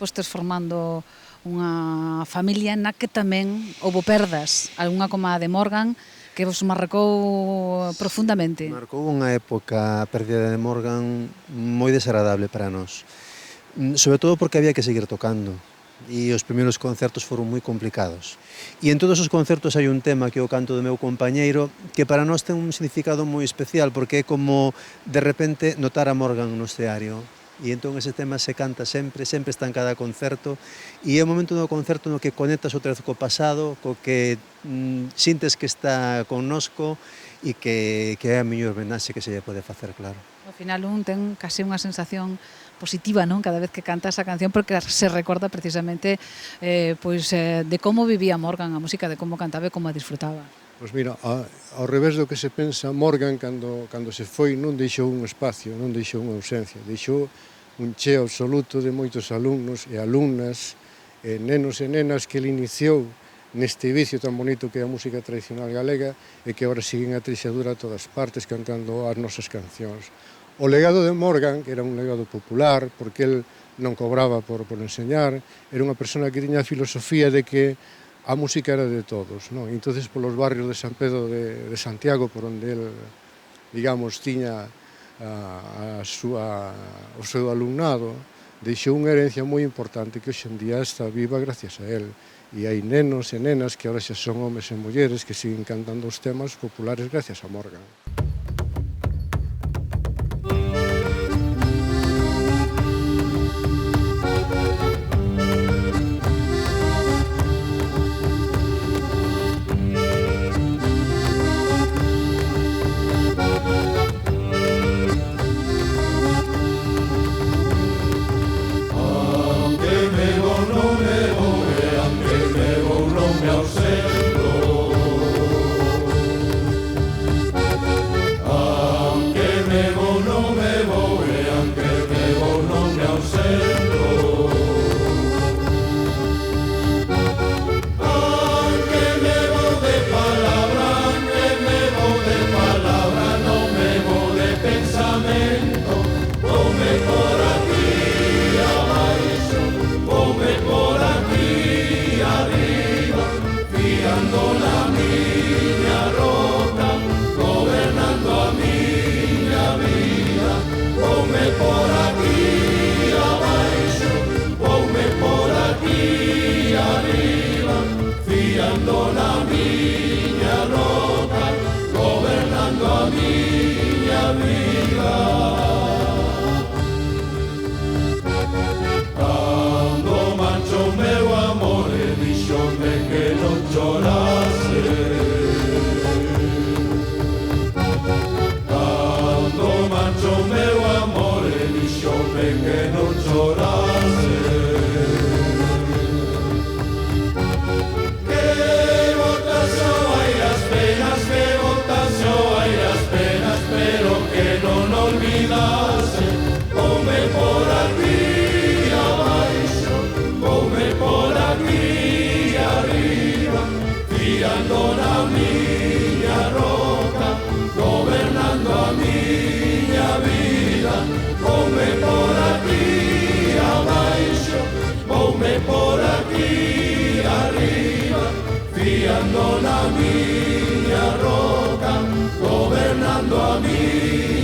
postes formando unha familia na que tamén houbo perdas, algunha como a de Morgan, que vos marcou profundamente. Marcou unha época a pérdida de Morgan moi desagradable para nós. Sobre todo porque había que seguir tocando e os primeiros concertos foron moi complicados. E en todos os concertos hai un tema que é o canto do meu compañeiro que para nós ten un significado moi especial porque é como de repente notar a Morgan no escenario. E entón ese tema se canta sempre, sempre está en cada concerto e é o momento do concerto no que conectas outra vez co pasado, co que sintes que está connosco e que é a mellor homenaxe que se lle pode facer, claro. Ao final un ten case unha sensación positiva, non? Cada vez que canta esa canción porque se recorda precisamente de como vivía Morgan a música, de como cantaba e como a disfrutaba. Pois mira, ao revés do que se pensa, Morgan, cando se foi, non deixou un espacio, non deixou unha ausencia, deixou un cheo absoluto de moitos alumnos e alumnas, nenos e nenas que ele iniciou neste vicio tan bonito que é a música tradicional galega e que agora siguen a trixadura a todas partes cantando as nosas cancións. O legado de Morgan, que era un legado popular, porque el non cobraba por enseñar, era unha persona que tiña a filosofía de que a música era de todos, non? Entonces, polos barrios de San Pedro de Santiago, por onde el, digamos, tiña o seu alumnado, deixou unha herencia moi importante que hoxe en día está viva gracias a él. E hai nenos e nenas que ahora xa son homes e mulleres que siguen cantando os temas populares gracias a Morgan. Fiando na miña roca, gobernando a miña